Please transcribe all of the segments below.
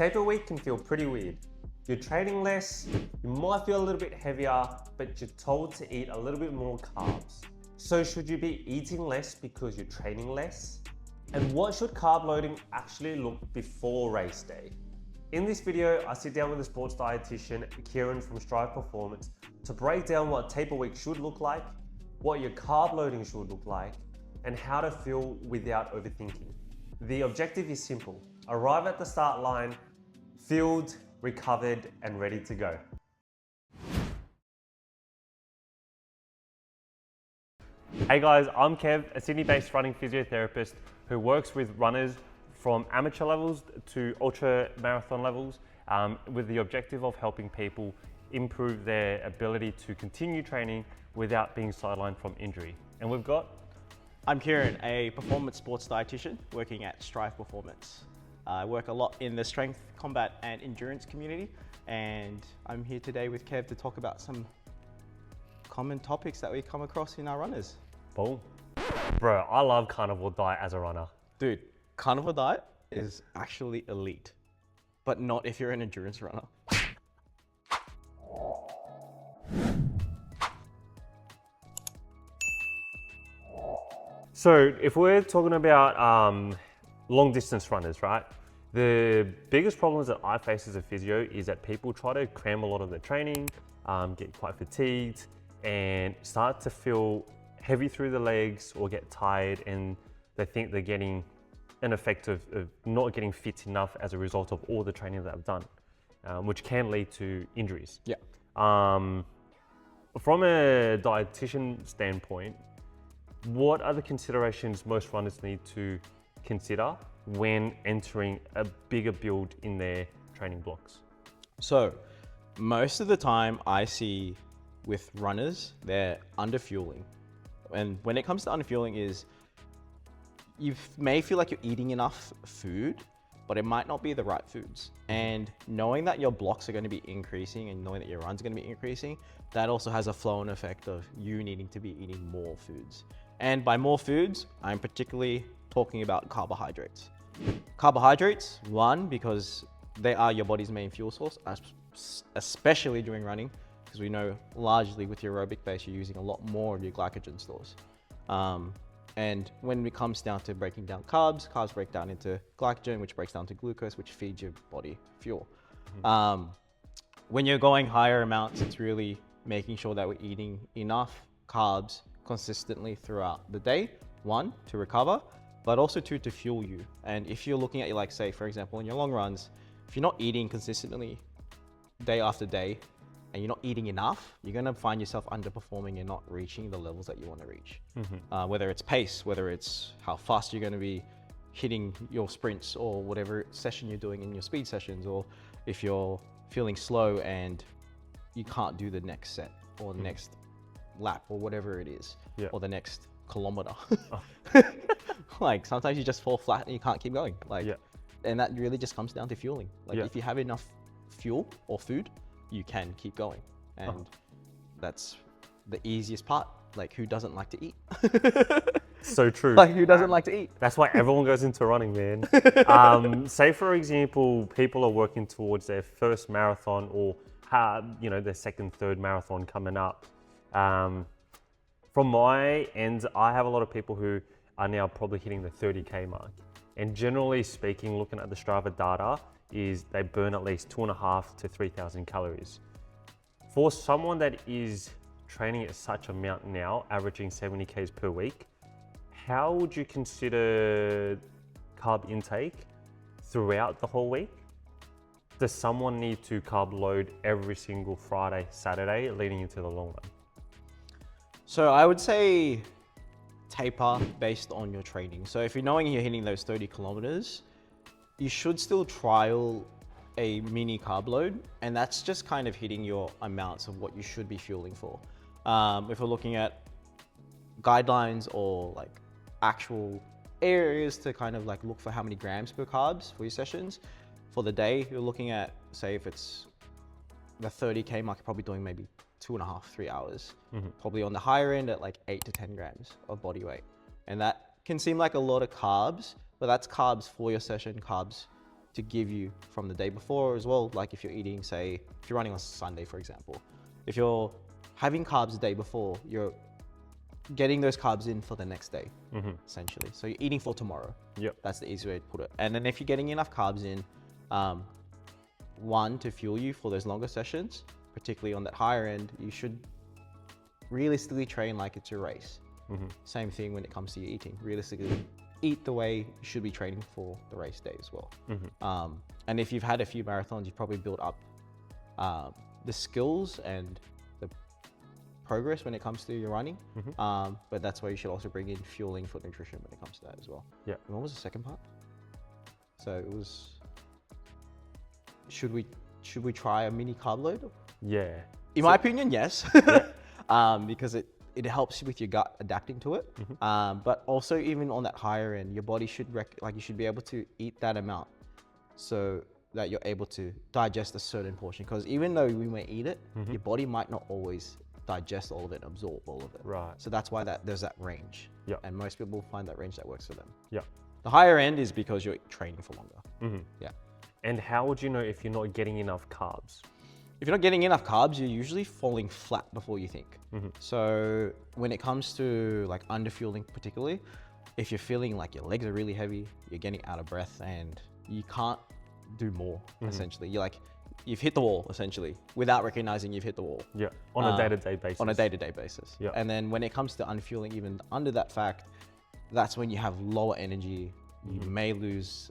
Taper week can feel pretty weird. You're training less, you might feel a little bit heavier, but you're told to eat a little bit more carbs. So should you be eating less because you're training less? And what should carb loading actually look before race day? In this video, I sit down with a sports dietitian, Kieran from Strive Performance, to break down what taper week should look like, what your carb loading should look like, and how to feel without overthinking. The objective is simple: arrive at the start line, filled, recovered, and ready to go. Hey guys, I'm Kev, a Sydney-based running physiotherapist who works with runners from amateur levels to ultra marathon levels with the objective of helping people improve their ability to continue training without being sidelined from injury. And we've got... I'm Kieran, a performance sports dietitian working at Strive Performance. I work a lot in the strength, combat and endurance community, and I'm here today with Kev to talk about some common topics that we come across in our runners. Boom. Bro, I love carnivore diet as a runner. Dude, carnivore diet is actually elite, but not if you're an endurance runner. So if we're talking about long distance runners, right? The biggest problems that I face as a physio is that people try to cram a lot of their training, get quite fatigued and start to feel heavy through the legs or get tired, and they think they're getting an effect of not getting fit enough as a result of all the training that I've done, which can lead to injuries. Yeah. From a dietitian standpoint, what are the considerations most runners need to consider when entering a bigger build in their training blocks? So most of the time I see with runners, they're underfueling. And when it comes to underfueling is, you may feel like you're eating enough food, but it might not be the right foods. And knowing that your blocks are going to be increasing and knowing that your runs are going to be increasing, that also has a flow-on effect of you needing to be eating more foods. And by more foods, I'm particularly talking about carbohydrates. Carbohydrates, one, because they are your body's main fuel source, especially during running, because we know largely with your aerobic base, you're using a lot more of your glycogen stores. And when it comes down to breaking down carbs, carbs break down into glycogen, which breaks down to glucose, which feeds your body fuel. Mm-hmm. When you're going higher amounts, it's really making sure that we're eating enough carbs consistently throughout the day. One, to recover, but also two, to fuel you. And if you're looking at, like, say, for example, in your long runs, if you're not eating consistently day after day, and you're not eating enough, you're gonna find yourself underperforming and not reaching the levels that you wanna reach. Mm-hmm. Whether it's pace, whether it's how fast you're gonna be hitting your sprints or whatever session you're doing in your speed sessions, or if you're feeling slow and you can't do the next set or the next lap or whatever it is, yeah, or the next kilometer. Like sometimes you just fall flat and you can't keep going. Like, yeah. And that really just comes down to fueling. Like, yeah, if you have enough fuel or food, you can keep going. And that's the easiest part. Like, who doesn't like to eat? So true. Like, who doesn't like to eat? That's why everyone goes into running, man. Say for example, people are working towards their first marathon or their second, third marathon coming up. From my end, I have a lot of people who are now probably hitting the 30K mark. And generally speaking, looking at the Strava data, is they burn at least 2,500 to 3,000 calories. For someone that is training at such amount now, averaging 70 Ks per week, how would you consider carb intake throughout the whole week? Does someone need to carb load every single Friday, Saturday, leading into the long run? So I would say taper based on your training. So if you're knowing you're hitting those 30 kilometers, you should still trial a mini carb load, and that's just kind of hitting your amounts of what you should be fueling for. If we're looking at guidelines or like actual areas to kind of like look for how many grams per carbs for your sessions for the day, you're looking at, say, if it's the 30K mark, you're probably doing maybe 2.5, 3 hours, probably on the higher end at like 8 to 10 grams of body weight. And that can seem like a lot of carbs, but that's carbs for your session, carbs to give you from the day before as well. Like if you're eating, say, if you're running on Sunday, for example, if you're having carbs the day before, you're getting those carbs in for the next day, essentially. So you're eating for tomorrow. Yep. That's the easy way to put it. And then if you're getting enough carbs in, one, to fuel you for those longer sessions, particularly on that higher end, you should realistically train like it's a race. Same thing when it comes to your eating. Realistically, eat the way you should be training for the race day as well. And if you've had a few marathons, you've probably built up the skills and the progress when it comes to your running. But that's why you should also bring in fueling for nutrition when it comes to that as well. Yeah. And what was the second part? So it was, should we try a mini carb load? Yeah. In my opinion, yes. Because it helps you with your gut adapting to it. But also even on that higher end, your body should you should be able to eat that amount so that you're able to digest a certain portion. Because even though we may eat it, your body might not always digest all of it, absorb all of it. Right. So that's why there's that range. Yeah. And most people find that range that works for them. Yeah. The higher end is because you're training for longer. Yeah. And how would you know if you're not getting enough carbs? If you're not getting enough carbs, you're usually falling flat before you think. So when it comes to like underfueling particularly, if you're feeling like your legs are really heavy, you're getting out of breath and you can't do more, essentially. You've hit the wall, essentially, without recognizing you've hit the wall. Yeah, on a day-to-day basis. On a day-to-day basis. Yeah. And then when it comes to unfueling, even under that fact, that's when you have lower energy. You may lose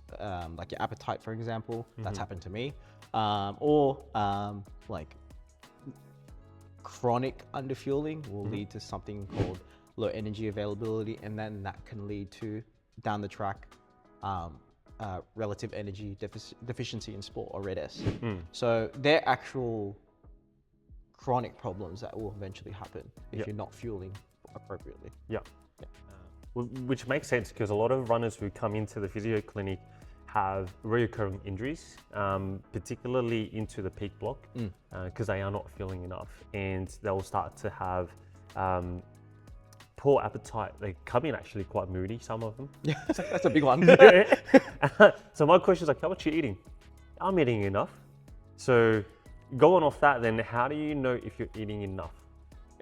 like your appetite, for example. That's happened to me. Or like chronic underfueling will lead to something called low energy availability, and then that can lead to down the track relative energy deficiency in sport, or RED-S. So they're actual chronic problems that will eventually happen if you're not fueling appropriately. Yeah. Which makes sense because a lot of runners who come into the physio clinic have recurring injuries, particularly into the peak block, because they are not feeling enough, and they'll start to have poor appetite. They come in actually quite moody, some of them. Yeah, that's a big one. So my question is like, how much are you eating? I'm eating enough. So going off that, then how do you know if you're eating enough?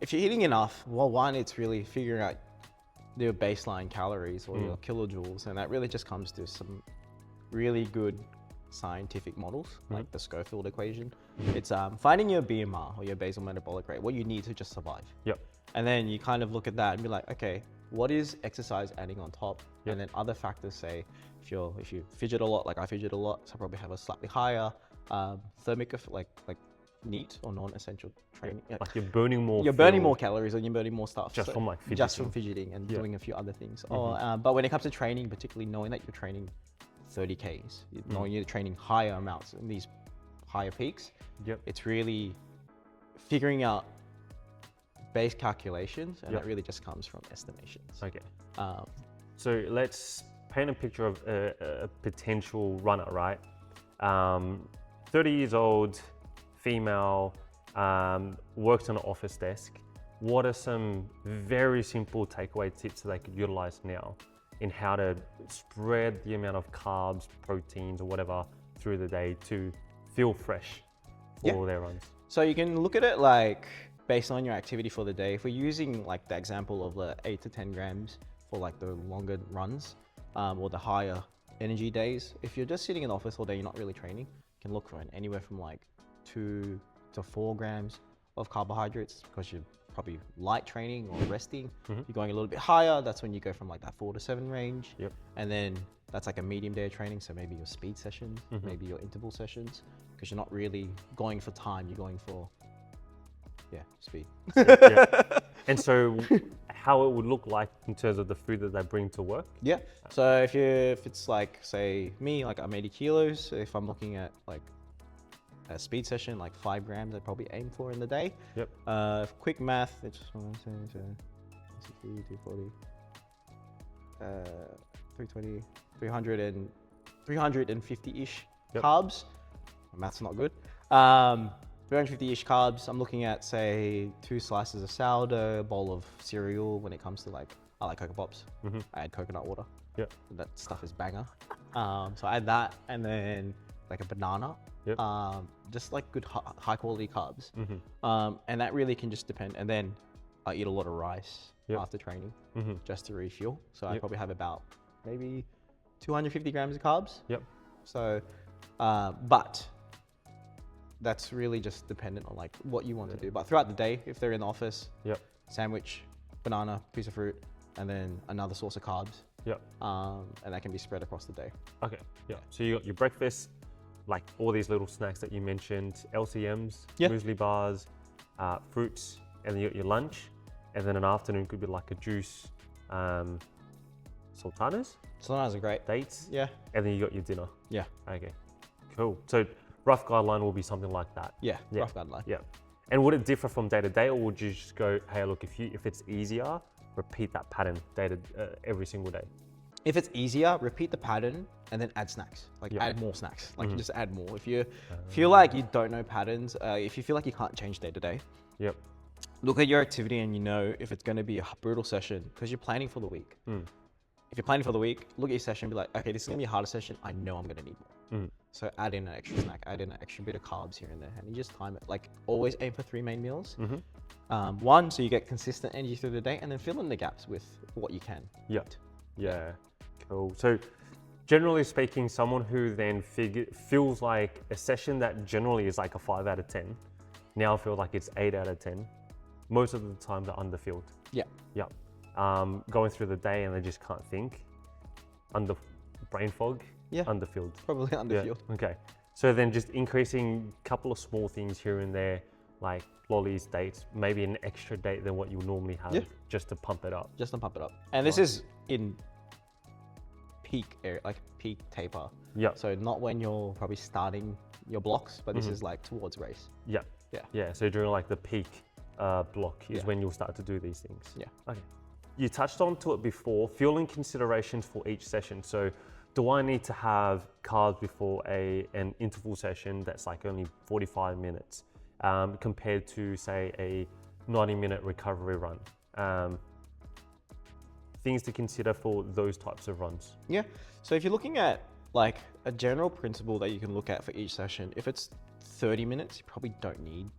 If you're eating enough, well, one, it's really figuring out your baseline calories or your kilojoules, and that really just comes to some really good scientific models, like the Schofield equation. It's finding your BMR or your basal metabolic rate, what you need to just survive. Yep. And then you kind of look at that and be like, okay, what is exercise adding on top? And then other factors, say if you fidget a lot, like I fidget a lot, so I probably have a slightly higher thermic like NEAT or non-essential training. Like you're burning more. You're burning more calories and you're burning more stuff. Just from like fidgeting. Just from fidgeting and doing a few other things. But when it comes to training, particularly knowing that you're training 30 Ks, knowing you're training higher amounts in these higher peaks, it's really figuring out base calculations, and that really just comes from estimations. Okay. So let's paint a picture of a potential runner, right? 30 years old, female, works on an office desk. What are some very simple takeaway tips that they could utilize now in how to spread the amount of carbs, proteins, or whatever through the day to feel fresh for their runs? So you can look at it like based on your activity for the day. If we're using like the example of the 8 to 10 grams for like the longer runs or the higher energy days, if you're just sitting in the office all day, you're not really training, you can look for anywhere from like 2 to 4 grams of carbohydrates because you're probably light training or resting. You're going a little bit higher, that's when you go from like that 4 to 7 range. And then that's like a medium day of training, so maybe your speed sessions, maybe your interval sessions, because you're not really going for time, you're going for speed. And so how it would look like in terms of the food that they bring to work? So if it's like, say me, like I'm 80 kilos, so if I'm looking at like a speed session, like 5 grams I'd probably aim for in the day. Quick math, it's 240, 320, 350-ish carbs. My math's not good. 350-ish carbs. I'm looking at, say, 2 slices of sourdough, a bowl of cereal. When it comes to like, I like Cocoa Pops. I add coconut water. That stuff is banger. So I add that, and then like a banana. Yep. Just like good high quality carbs. Mm-hmm. And that really can just depend. And then I eat a lot of rice Yep. after training Mm-hmm. just to refuel. So I Yep. probably have about maybe 250 grams of carbs. Yep. So, but that's really just dependent on like what you want to do. But throughout the day, if they're in the office, Yep. sandwich, banana, piece of fruit, and then another source of carbs. Yep. And that can be spread across the day. Okay. Yeah. So you got your breakfast, like all these little snacks that you mentioned, LCMs, Yeah. muesli bars, fruits, and then you got your lunch, and then an afternoon could be like a juice, sultanas, Sultanas are great. dates, Yeah. and then you got your dinner. Yeah. Okay. Cool. So rough guideline will be something like that. Yeah. Yeah. Rough guideline. Yeah. And would it differ from day to day, or would you just go, hey, look, if it's easier, repeat that pattern every single day? If it's easier, repeat the pattern and then add snacks. Like Yeah. add more snacks. Like Mhm. just add more. If you feel like you don't know patterns, if you feel like you can't change day to day, Yep. look at your activity and you know if it's going to be a brutal session because you're planning for the week. Mm. If you're planning for the week, look at your session and be like, okay, this is going to be a harder session. I know I'm going to need more. Mm. So add in an extra snack, add in an extra bit of carbs here and there, and you just time it. Like always aim for 3 main meals. Mm-hmm. One, so you get consistent energy through the day, and then fill in the gaps with what you can. Yeah. Yeah. Cool. So generally speaking, someone who then feels like a session that generally is like a 5 out of 10, now feels like it's 8 out of 10. Most of the time they're underfilled. Yeah. Yeah. Going through the day and they just can't think. Brain fog. Yeah. Underfilled. Probably underfueled. Yeah. Okay. So then just increasing a couple of small things here and there, like lollies, dates, maybe an extra date than what you normally have, Yeah. just to pump it up. Just to pump it up. And this is in peak area, like peak taper. Yeah. So not when you're probably starting your blocks, but this Mhm. is like towards race. Yeah. Yeah. Yeah. So during like the peak block is Yeah. when you'll start to do these things. Yeah. Okay. You touched on to it before, fueling considerations for each session. So do I need to have carbs before an interval session that's like only 45 minutes compared to say a 90-minute recovery run? Things to consider for those types of runs. Yeah. So if you're looking at like a general principle that you can look at for each session, if it's 30 minutes, you probably don't need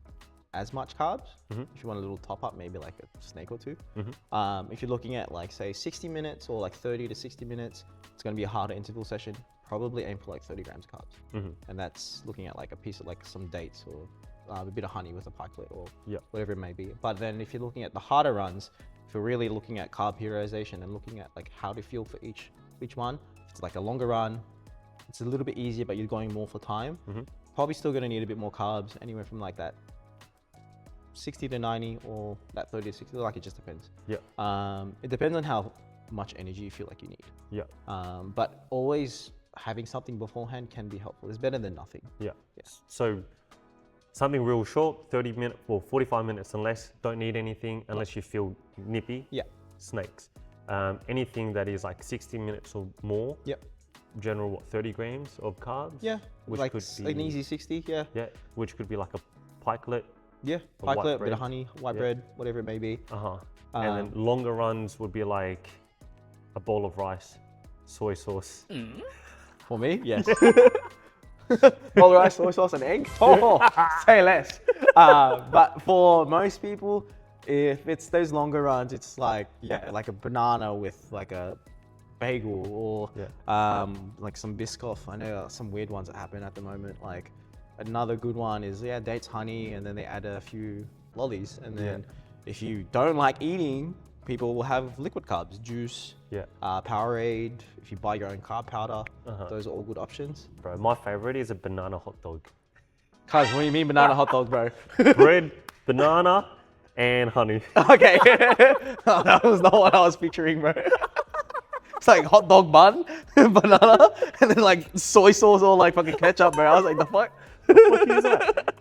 as much carbs. Mhm. If you want a little top up, maybe like a snake or two. Mhm. If you're looking at like say 60 minutes or like 30 to 60 minutes, it's going to be a harder interval session. Probably aim for like 30 grams of carbs. Mhm. And that's looking at like a piece of like some dates or a bit of honey with a pikelet or Yep. whatever it may be. But then if you're looking at the harder runs, if you're really looking at carb periodization and looking at like how to fuel for each one, if it's like a longer run, it's a little bit easier, but you're going more for time. Mhm. Probably still going to need a bit more carbs, anywhere from like that 60 to 90 or that 30 to 60, like it just depends. Yeah. It depends on how much energy you feel like you need. Yeah. But always having something beforehand can be helpful. It's better than nothing. Yeah. Yes. So something real short, 30 minutes or 45 minutes and less, don't need anything unless you feel nippy. Yeah. Snakes. Anything that is like 60 minutes or more. Yep. General, what, 30 grams of carbs? Yeah. Which like could an be- easy 60. Yeah. Yeah, which could be like a pikelet. Yeah. A white Pikelet, bit bread. of honey, white Yeah. bread, whatever it may be. Uh-huh. And then longer runs would be like a bowl of rice, soy sauce. For me, yes. Bowl of rice, soy sauce, and egg. Oh, say less. But for most people, if it's those longer runs, it's like like a banana with like a bagel or like some Biscoff. I know some weird ones that happen at the moment. Like another good one is dates, honey, and then they add a few lollies. And then if you don't like eating, people will have liquid carbs, juice, Powerade. If you buy your own carb powder, those are all good options. Bro, my favorite is a banana hot dog. Cuz, what do you mean banana hot dog, bro? Bread, banana, and honey. Okay. Oh, that was not what I was picturing, bro. It's like hot dog bun, banana, and then like soy sauce or like fucking ketchup, bro. I was like, the fuck? What is that?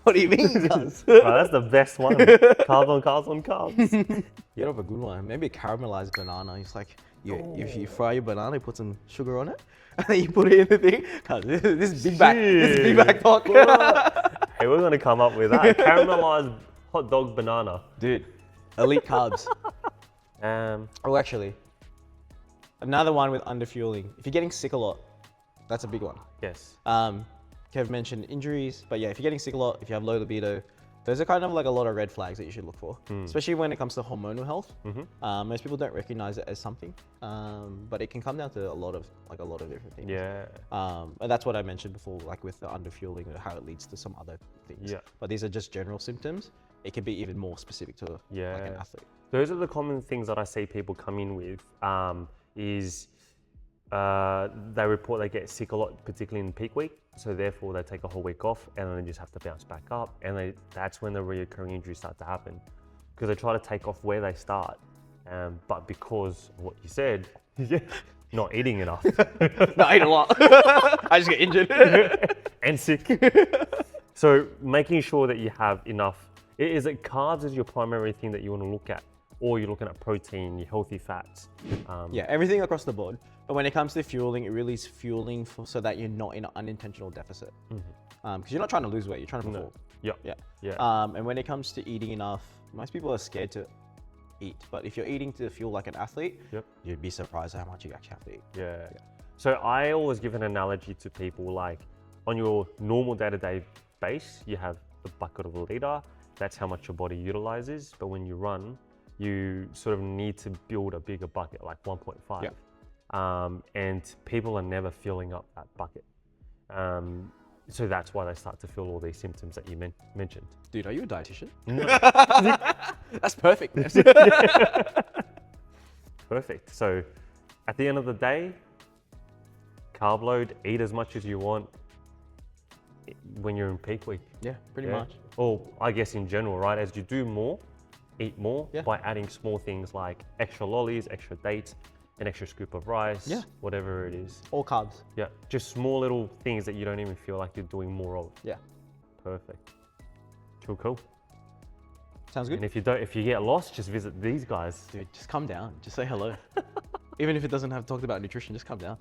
What do you mean, cuz? Bro, that's the best one. Carbs on carbs on carbs. You have a good one. Maybe a caramelized banana. It's like, if you fry your banana, you put some sugar on it, and then you put it in the thing. Cuz this is big back. This is big back talk. Hey, we're gonna come up with that. A caramelized hot dog banana. Dude, elite carbs. Um, Oh, actually, Another one with underfueling. If you're getting sick a lot, that's a big one. Yes. Kev mentioned injuries, but yeah, if you're getting sick a lot, if you have low libido, those are kind of like a lot of red flags that you should look for, especially when it comes to hormonal health. Most people don't recognize it as something, but it can come down to a lot of different things. Yeah. And that's what I mentioned before, like with the underfueling, how it leads to some other things. Yeah. But these are just general symptoms. It can be even more specific to like an athlete. Those are the common things that I see people come in with. They report they get sick a lot, particularly in peak week. So therefore they take a whole week off and then they just have to bounce back up. And that's when the reoccurring injuries start to happen. Because they try to take off where they start. But because of what you said, not eating enough. No, I eat a lot. I just get injured. And sick. So making sure that you have enough. Is it carbs is your primary thing that you want to look at? Or you're looking at protein, your healthy fats? Yeah, everything across the board. But when it comes to fueling, it really is fueling so that you're not in an unintentional deficit. Because you're not trying to lose weight, you're trying to perform. Yeah. And when it comes to eating enough, most people are scared to eat. But if you're eating to fuel like an athlete, you'd be surprised how much you actually have to eat. Yeah. So I always give an analogy to people like on your normal day-to-day base, you have a bucket of a liter. That's how much your body utilizes. But when you run, you sort of need to build a bigger bucket, like 1.5. And people are never filling up that bucket. So that's why they start to feel all these symptoms that you mentioned. Dude, are you a dietitian? No. That's perfect. Perfect. So at the end of the day, carb load, eat as much as you want when you're in peak week. Yeah, pretty much. Or I guess in general, right? As you do more, eat more by adding small things like extra lollies, extra dates, an extra scoop of rice, whatever it is. All carbs. Yeah, just small little things that you don't even feel like you're doing more of. Yeah. Perfect. Cool. Sounds good. And if you get lost, just visit these guys. Dude, just come down. Just say hello. Even if it doesn't have talked about nutrition, just come down.